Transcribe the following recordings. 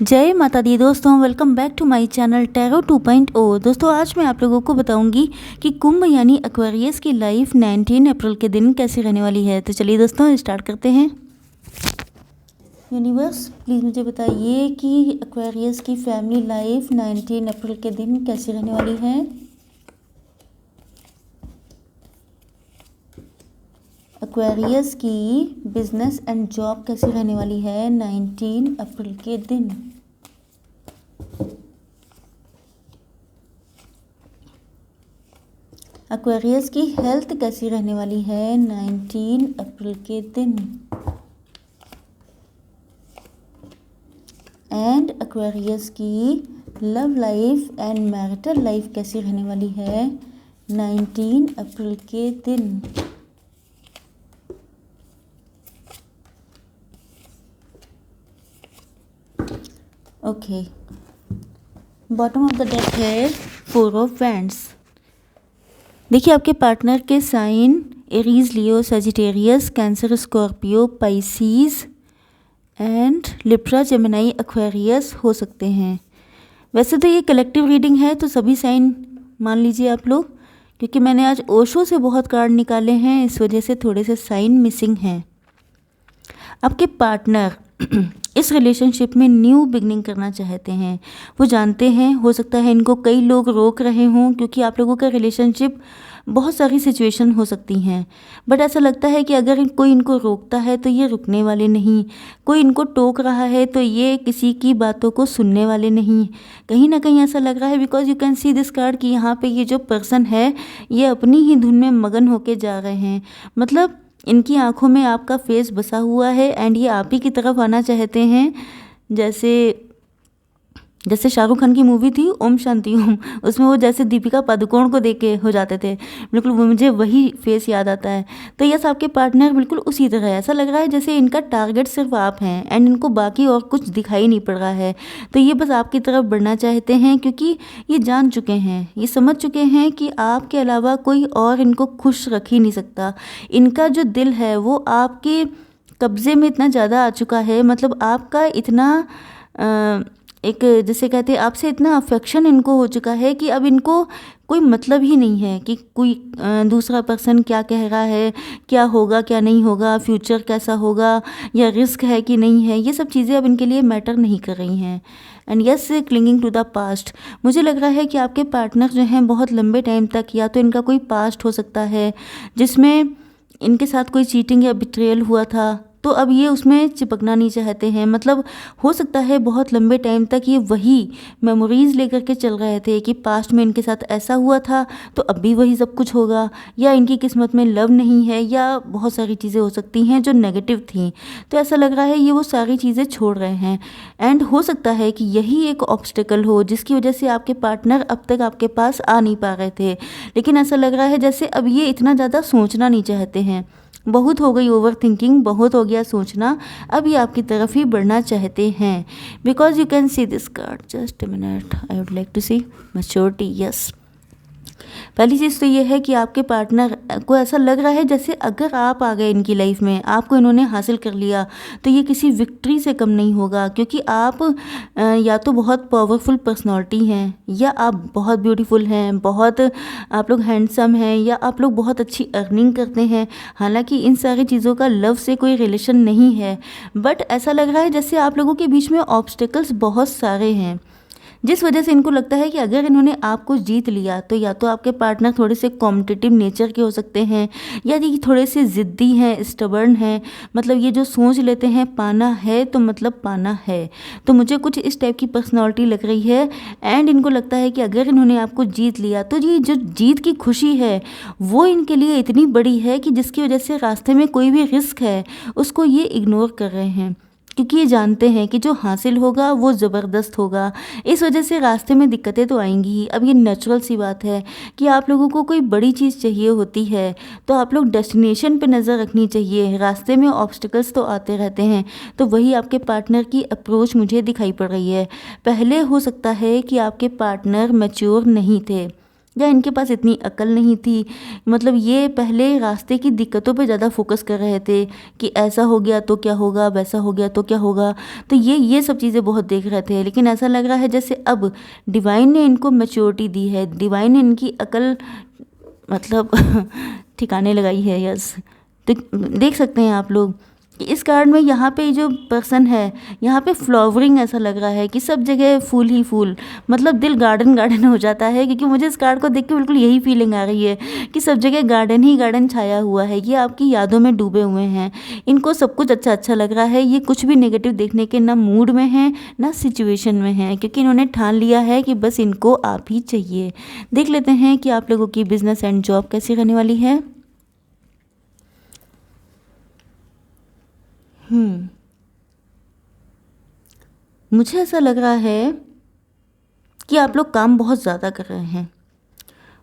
जय माता दी दोस्तों, welcome back to my channel tarot 2.0। दोस्तों आज मैं आप लोगों को बताऊंगी कि कुंभ यानी एक्वेरियस की लाइफ 19 अप्रैल के दिन कैसी रहने वाली है। तो चलिए दोस्तों स्टार्ट करते हैं। यूनिवर्स प्लीज़ मुझे बताइए कि एक्वेरियस की फैमिली लाइफ 19 अप्रैल के दिन कैसी रहने वाली है। एक्वेरियस की बिजनेस एंड जॉब कैसी रहने वाली है 19 अप्रैल के दिन। एक्वेरियस की हेल्थ कैसी रहने वाली है 19 अप्रैल के दिन। एंड एक्वेरियस की love life and marital life कैसी रहने वाली है 19 अप्रैल के दिन। Okay, bottom of the deck है 4 ऑफ वैंड्स। देखिए आपके पार्टनर के sign Aries, Leo, Sagittarius, Cancer, Scorpio, Pisces and Libra, Gemini, Aquarius हो सकते हैं। वैसे तो ये कलेक्टिव रीडिंग है तो सभी साइन मान लीजिए आप लोग, क्योंकि मैंने आज ओशो से बहुत कार्ड निकाले हैं, इस वजह से थोड़े से साइन मिसिंग हैं। आपके पार्टनर इस रिलेशनशिप में न्यू बिगनिंग करना चाहते हैं। वो जानते हैं, हो सकता है इनको कई लोग रोक रहे हों, क्योंकि आप लोगों का रिलेशनशिप बहुत सारी सिचुएशन हो सकती हैं, बट ऐसा लगता है कि अगर कोई इनको रोकता है तो ये रुकने वाले नहीं, कोई इनको टोक रहा है तो ये किसी की बातों को सुनने वाले नहीं। कहीं ना कहीं ऐसा लग रहा है, because you can see this card कि यहाँ पे ये जो पर्सन है ये अपनी ही धुन में मगन होके जा रहे हैं। मतलब इनकी आंखों में आपका फेस बसा हुआ है एंड ये आप ही की तरफ आना चाहते हैं। जैसे शाहरुख खान की मूवी थी ओम शांति ओम, उसमें वो जैसे दीपिका पादुकोण को देख के हो जाते थे, बिल्कुल वो मुझे वही फेस याद आता है। तो यस, आपके पार्टनर बिल्कुल उसी तरह है। ऐसा लग रहा है जैसे इनका टारगेट सिर्फ आप हैं एंड इनको बाकी और कुछ दिखाई नहीं पड़ रहा है। तो ये बस आपकी तरफ बढ़ना चाहते हैं, क्योंकि ये जान चुके हैं, ये समझ चुके हैं कि आपके अलावा कोई और इनको खुश रख ही नहीं सकता। इनका जो दिल है वो आपके कब्जे में इतना ज़्यादा आ चुका है, मतलब आपका इतना एक जैसे कहते हैं आपसे इतना अफेक्शन इनको हो चुका है कि अब इनको कोई मतलब ही नहीं है कि कोई दूसरा पर्सन क्या कह रहा है, क्या होगा क्या नहीं होगा, फ्यूचर कैसा होगा, या रिस्क है कि नहीं है। ये सब चीज़ें अब इनके लिए मैटर नहीं कर रही हैं। And yes, clinging to the past. मुझे लग रहा है कि आपके पार्टनर जो हैं बहुत लंबे टाइम तक, या तो इनका कोई पास्ट हो सकता है जिसमें इनके साथ कोई चीटिंग या बिट्रेयल हुआ था, तो अब ये उसमें चिपकना नहीं चाहते हैं। मतलब हो सकता है बहुत लंबे टाइम तक ये वही मेमोरीज़ लेकर के चल रहे थे कि पास्ट में इनके साथ ऐसा हुआ था तो अब भी वही सब कुछ होगा, या इनकी किस्मत में लव नहीं है, या बहुत सारी चीज़ें हो सकती हैं जो नेगेटिव थी। तो ऐसा लग रहा है ये वो सारी चीज़ें छोड़ रहे हैं। एंड हो सकता है कि यही एक ऑब्स्टिकल हो जिसकी वजह से आपके पार्टनर अब तक आपके पास आ नहीं पा रहे थे। लेकिन ऐसा लग रहा है जैसे अब ये इतना ज़्यादा सोचना नहीं चाहते हैं। बहुत हो गई ओवर थिंकिंग, बहुत हो गया सोचना, अब ये आपकी तरफ ही बढ़ना चाहते हैं। Because you can see this card, just a minute, I would like to see maturity. Yes, पहली चीज़ तो ये है कि आपके पार्टनर को ऐसा लग रहा है जैसे अगर आप आ गए इनकी लाइफ में, आपको इन्होंने हासिल कर लिया, तो ये किसी विक्ट्री से कम नहीं होगा, क्योंकि आप या तो बहुत पावरफुल पर्सनालिटी हैं, या आप बहुत ब्यूटीफुल हैं, बहुत आप लोग हैंडसम हैं, या आप लोग बहुत अच्छी अर्निंग करते हैं। हालांकि इन सारी चीज़ों का लव से कोई रिलेशन नहीं है, बट ऐसा लग रहा है जैसे आप लोगों के बीच में ऑब्स्टेकल्स बहुत सारे हैं, जिस वजह से इनको लगता है कि अगर इन्होंने आपको जीत लिया तो या तो आपके पार्टनर थोड़े से कॉम्पिटिटिव नेचर के हो सकते हैं, या ये थोड़े से ज़िद्दी हैं, स्टबर्न हैं। मतलब ये जो सोच लेते हैं पाना है तो मतलब पाना है। तो मुझे कुछ इस टाइप की पर्सनालिटी लग रही है। एंड इनको लगता है कि अगर इन्होंने आपको जीत लिया तो ये जो जीत की खुशी है वो इनके लिए इतनी बड़ी है कि जिसकी वजह से रास्ते में कोई भी रिस्क है उसको ये इग्नोर कर रहे हैं, क्योंकि ये जानते हैं कि जो हासिल होगा वो ज़बरदस्त होगा। इस वजह से रास्ते में दिक्कतें तो आएंगी ही। अब ये नेचुरल सी बात है कि आप लोगों को कोई बड़ी चीज़ चाहिए होती है तो आप लोग डेस्टिनेशन पे नज़र रखनी चाहिए, रास्ते में ऑब्स्टिकल्स तो आते रहते हैं। तो वही आपके पार्टनर की अप्रोच मुझे दिखाई पड़ रही है। पहले हो सकता है कि आपके पार्टनर मैच्योर नहीं थे, या इनके पास इतनी अकल नहीं थी। मतलब ये पहले रास्ते की दिक्कतों पे ज़्यादा फोकस कर रहे थे कि ऐसा हो गया तो क्या होगा, वैसा हो गया तो क्या होगा। तो ये सब चीज़ें बहुत देख रहे थे, लेकिन ऐसा लग रहा है जैसे अब डिवाइन ने इनको मैच्योरिटी दी है, डिवाइन ने इनकी अकल मतलब ठिकाने लगाई है। यस, तो देख सकते हैं आप लोग कि इस कार्ड में यहाँ पे जो पर्सन है, यहाँ पे फ्लावरिंग ऐसा लग रहा है कि सब जगह फूल ही फूल, मतलब दिल गार्डन गार्डन हो जाता है। क्योंकि मुझे इस कार्ड को देख के बिल्कुल यही फीलिंग आ रही है कि सब जगह गार्डन ही गार्डन छाया हुआ है। ये आपकी यादों में डूबे हुए हैं, इनको सब कुछ अच्छा अच्छा लग रहा है। ये कुछ भी नेगेटिव देखने के ना मूड में हैं ना सिचुएशन में हैं, क्योंकि इन्होंने ठान लिया है कि बस इनको आप ही चाहिए। देख लेते हैं कि आप लोगों की बिजनेस एंड जॉब कैसी रहने वाली है। मुझे ऐसा लग रहा है कि आप लोग काम बहुत ज़्यादा कर रहे हैं।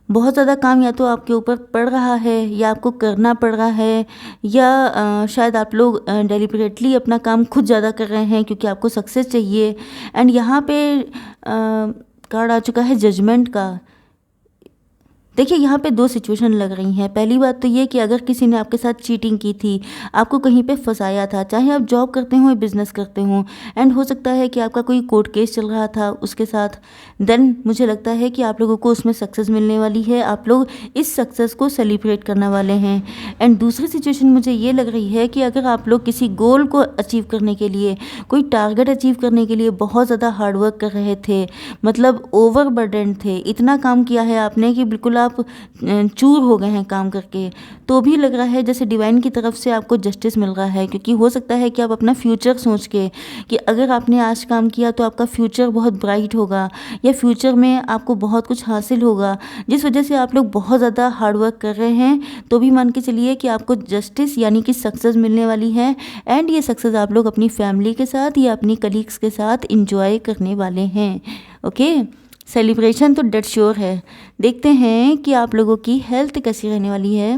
बहुत ज़्यादा काम या तो आपके ऊपर पड़ रहा है या आपको करना पड़ रहा है, या शायद आप लोग डेलिबरेटली अपना काम खुद ज़्यादा कर रहे हैं क्योंकि आपको सक्सेस चाहिए। एंड यहाँ पे कार्ड आ चुका है जजमेंट का। देखिए यहाँ पे दो सिचुएशन लग रही हैं। पहली बात तो ये कि अगर किसी ने आपके साथ चीटिंग की थी, आपको कहीं पे फंसाया था, चाहे आप जॉब करते हो या बिजनेस करते हो, एंड हो सकता है कि आपका कोई कोर्ट केस चल रहा था उसके साथ, देन मुझे लगता है कि आप लोगों को उसमें सक्सेस मिलने वाली है। आप लोग इस सक्सेस को सेलिब्रेट करने वाले हैं। एंड दूसरी सिचुएशन मुझे ये लग रही है कि अगर आप लोग किसी गोल को अचीव करने के लिए, कोई टारगेट अचीव करने के लिए बहुत ज़्यादा हार्डवर्क कर रहे थे, मतलब ओवरबर्डन थे, इतना काम किया है आपने कि बिल्कुल आप चूर हो गए हैं काम करके, तो भी लग रहा है जैसे डिवाइन की तरफ से आपको जस्टिस मिल रहा है। क्योंकि हो सकता है कि आप अपना फ्यूचर सोच के कि अगर आपने आज काम किया तो आपका फ्यूचर बहुत ब्राइट होगा, या फ्यूचर में आपको बहुत कुछ हासिल होगा, जिस वजह से आप लोग बहुत ज़्यादा हार्डवर्क कर रहे हैं। तो भी मान के चलिए कि आपको जस्टिस यानी कि सक्सेस मिलने वाली है। एंड ये सक्सेस आप लोग अपनी फैमिली के साथ या अपनी कलीग्स के साथ इंजॉय करने वाले हैं। ओके, सेलिब्रेशन तो डेट श्योर है। देखते हैं कि आप लोगों की हेल्थ कैसी रहने वाली है।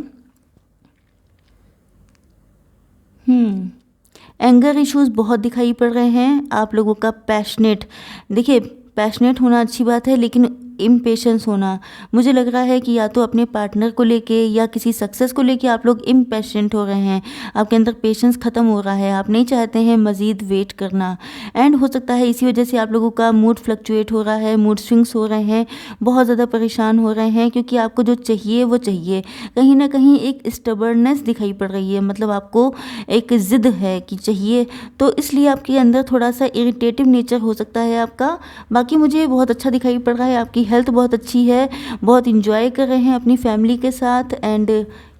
एंगर इश्यूज बहुत दिखाई पड़ रहे हैं। आप लोगों का पैशनेट, देखिए पैशनेट होना अच्छी बात है, लेकिन इम्पेशेंस होना, मुझे लग रहा है कि या तो अपने पार्टनर को लेके या किसी सक्सेस को लेके आप लोग इम्पेशेंट हो रहे हैं। आपके अंदर पेशेंस ख़त्म हो रहा है, आप नहीं चाहते हैं मज़ीद वेट करना। एंड हो सकता है इसी वजह से आप लोगों का मूड फ्लक्चुएट हो रहा है, मूड स्विंग्स हो रहे हैं, बहुत ज़्यादा परेशान हो रहे हैं, क्योंकि आपको जो चाहिए वो चाहिए। कहीं ना कहीं एक स्टबर्डनेस दिखाई पड़ रही है, मतलब आपको एक ज़िद है कि चाहिए, तो इसलिए आपके अंदर थोड़ा सा इरिटेटिव नेचर हो सकता है आपका। बाकी मुझे बहुत अच्छा दिखाई पड़ रहा है, आपकी हेल्थ बहुत अच्छी है, बहुत इंजॉय कर रहे हैं अपनी फैमिली के साथ। एंड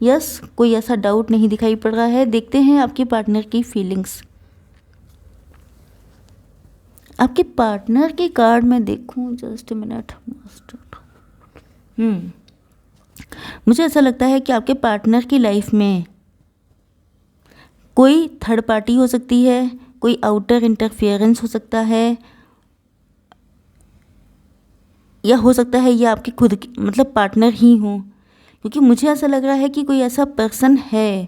यस, कोई ऐसा डाउट नहीं दिखाई पड़ रहा है। देखते हैं आपके पार्टनर की फीलिंग्स। आपके पार्टनर के कार्ड में देखूं, जस्ट मिनट। मुझे ऐसा लगता है कि आपके पार्टनर की लाइफ में कोई थर्ड पार्टी हो सकती है, कोई आउटर इंटरफेरेंस हो सकता है, या हो सकता है ये आपके खुद की मतलब पार्टनर ही हो। क्योंकि मुझे ऐसा लग रहा है कि कोई ऐसा पर्सन है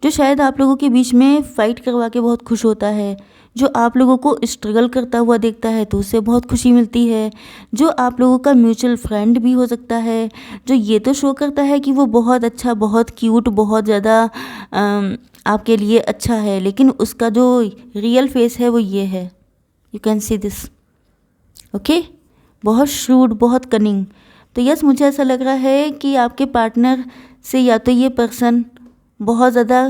जो शायद आप लोगों के बीच में फ़ाइट करवा के बहुत खुश होता है, जो आप लोगों को स्ट्रगल करता हुआ देखता है तो उससे बहुत खुशी मिलती है, जो आप लोगों का म्यूचुअल फ्रेंड भी हो सकता है, जो ये तो शो करता है कि वो बहुत अच्छा, बहुत क्यूट, बहुत ज़्यादा आपके लिए अच्छा है, लेकिन उसका जो रियल फेस है वो ये है। You can see this. Okay, बहुत श्रूड, बहुत कनिंग। तो यस, मुझे ऐसा लग रहा है कि आपके पार्टनर से या तो ये पर्सन बहुत ज़्यादा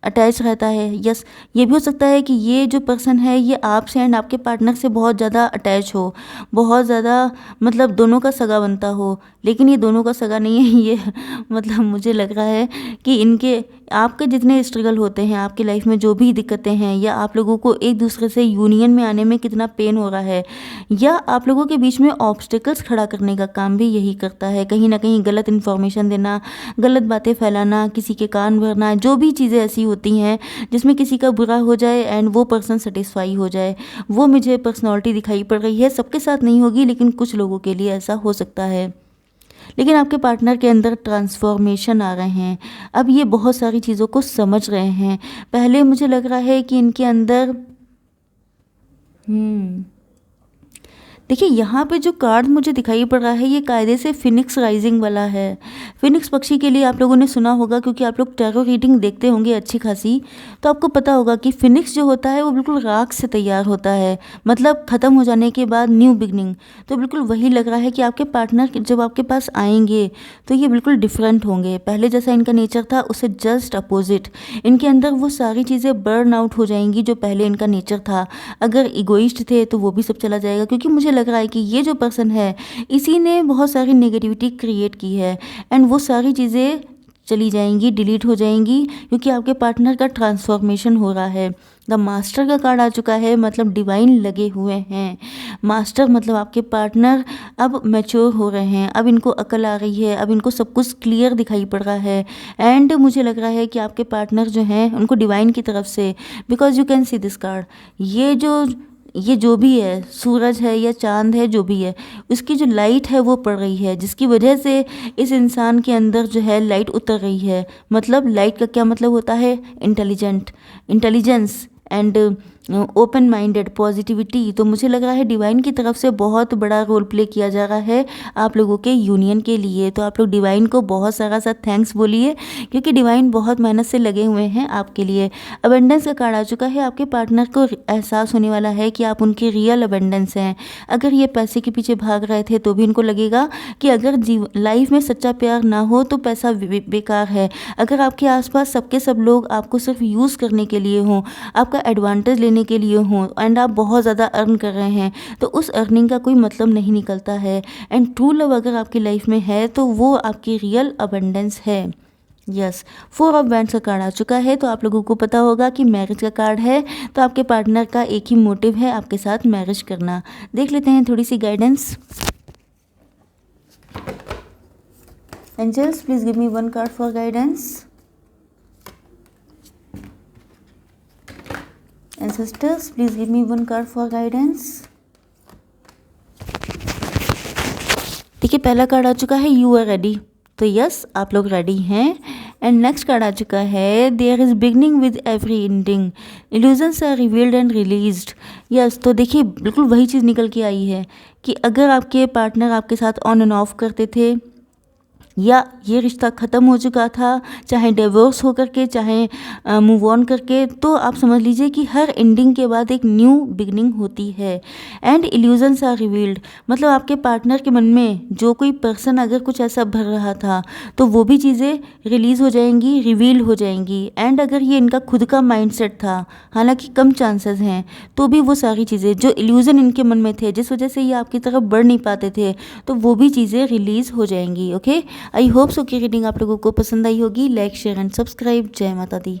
अटैच रहता है। यस, ये भी हो सकता है कि ये जो पर्सन है ये आपसे एंड आपके पार्टनर से बहुत ज़्यादा अटैच हो, बहुत ज़्यादा, मतलब दोनों का सगा बनता हो। लेकिन ये दोनों का सगा नहीं है ये मतलब मुझे लग रहा है कि इनके आपके जितने स्ट्रगल होते हैं आपकी लाइफ में, जो भी दिक्कतें हैं, या आप लोगों को एक दूसरे से यूनियन में आने में कितना पेन हो रहा है, या आप लोगों के बीच में ऑब्स्टिकल्स खड़ा करने का काम भी यही करता है। कहीं ना कहीं गलत इन्फॉर्मेशन देना, गलत बातें फैलाना, किसी के कान भरना, जो भी चीज़ें ऐसी होती हैं जिसमें किसी का बुरा हो जाए एंड वो पर्सन सेटिस्फाई हो जाए, वो मुझे पर्सनैलिटी दिखाई पड़ रही है। सबके साथ नहीं होगी, लेकिन कुछ लोगों के लिए ऐसा हो सकता है। लेकिन आपके पार्टनर के अंदर ट्रांसफॉर्मेशन आ रहे हैं, अब ये बहुत सारी चीज़ों को समझ रहे हैं। पहले मुझे लग रहा है कि इनके अंदर देखिए यहाँ पे जो कार्ड मुझे दिखाई पड़ रहा है ये कायदे से फिनिक्स राइजिंग वाला है। फिनिक्स पक्षी के लिए आप लोगों ने सुना होगा, क्योंकि आप लोग टैरो रीडिंग देखते होंगे अच्छी खासी, तो आपको पता होगा कि फिनिक्स जो होता है वो बिल्कुल राख से तैयार होता है, मतलब ख़त्म हो जाने के बाद न्यू बिगनिंग। तो बिल्कुल वही लग रहा है कि आपके पार्टनर जब आपके पास आएंगे तो ये बिल्कुल डिफरेंट होंगे। पहले जैसा इनका नेचर था उससे जस्ट अपोजिट, इनके अंदर वो सारी चीज़ें बर्न आउट हो जाएंगी जो पहले इनका नेचर था। अगर इगोइस्ट थे तो वो भी सब चला जाएगा, क्योंकि मुझे लग रहा है कि ये जो पर्सन है इसी ने बहुत सारी नेगेटिविटी क्रिएट की है, एंड वो सारी चीज़ें चली जाएंगी, डिलीट हो जाएंगी, क्योंकि आपके पार्टनर का ट्रांसफॉर्मेशन हो रहा है। द मास्टर का कार्ड आ चुका है, मतलब डिवाइन लगे हुए हैं। मास्टर मतलब आपके पार्टनर अब मैच्योर हो रहे हैं, अब इनको अकल आ रही है, अब इनको सब कुछ क्लियर दिखाई पड़ रहा है। एंड मुझे लग रहा है कि आपके पार्टनर जो हैं उनको डिवाइन की तरफ से, because you can see this card, ये जो भी है, सूरज है या चांद है, जो भी है, उसकी जो लाइट है वो पड़ रही है, जिसकी वजह से इस इंसान के अंदर जो है लाइट उतर रही है। मतलब लाइट का क्या मतलब होता है? Intelligence and open minded positivity. तो मुझे लग रहा है डिवाइन की तरफ से बहुत बड़ा रोल प्ले किया जा रहा है आप लोगों के यूनियन के लिए। तो आप लोग डिवाइन को बहुत सारा सा थैंक्स बोलिए, क्योंकि डिवाइन बहुत मेहनत से लगे हुए हैं आपके लिए। अबेंडेंस का कार्ड आ चुका है, आपके पार्टनर को एहसास होने वाला है कि आप उनके रियल अबेंडेंस हैं। अगर ये पैसे के पीछे भाग रहे थे तो भी इनको लगेगा कि अगर लाइफ में सच्चा प्यार ना हो तो पैसा बेकार है। अगर आपके आसपास सबके सब लोग आपको सिर्फ यूज़ करने के लिए हों, आपका एडवांटेज लेने के लिए हों, एंड आप बहुत ज़्यादा अर्न कर रहे हैं, तो उस अर्निंग का कोई मतलब नहीं निकलता है। एंड ट्रू लव अगर आपकी लाइफ में है तो वो आपकी रियल अबंडेंस है। यस, 4 ऑफ वैंड्स का कार्ड आ चुका है, तो आप लोगों को पता होगा कि मैरिज का कार्ड है। तो आपके पार्टनर का एक ही मोटिव है, आपके साथ मैरिज करना। देख लेते हैं थोड़ी सी guidance. Angels please give me 1 card for guidance. Ancestors, please give me 1 card for guidance. देखिए पहला कार्ड आ चुका है, यू आर रेडी। तो यस, आप लोग रेडी हैं। एंड नेक्स्ट कार्ड आ चुका है, there is beginning with every ending, illusions are revealed and released. Yes, तो देखिए बिल्कुल वही चीज़ निकल के आई है कि अगर आपके पार्टनर आपके साथ ऑन एंड ऑफ करते थे, या ये रिश्ता ख़त्म हो चुका था, चाहे डिवोर्स हो करके, चाहे मूव ऑन करके, तो आप समझ लीजिए कि हर एंडिंग के बाद एक न्यू बिगनिंग होती है। एंड इल्यूजन्स आर रिवील्ड, मतलब आपके पार्टनर के मन में जो कोई पर्सन अगर कुछ ऐसा भर रहा था तो वो भी चीज़ें रिलीज़ हो जाएंगी, रिवील हो जाएंगी। एंड अगर ये इनका खुद का माइंडसेट था, हालांकि कम चांसेस हैं, तो भी वो सारी चीज़ें जो इल्यूजन इनके मन में थे, जिस वजह से ये आपकी तरफ बढ़ नहीं पाते थे, तो वो भी चीज़ें रिलीज़ हो जाएंगी। ओके, आई होप सो कि रीडिंग आप लोगों को पसंद आई होगी। Like, share and subscribe. जय माता दी।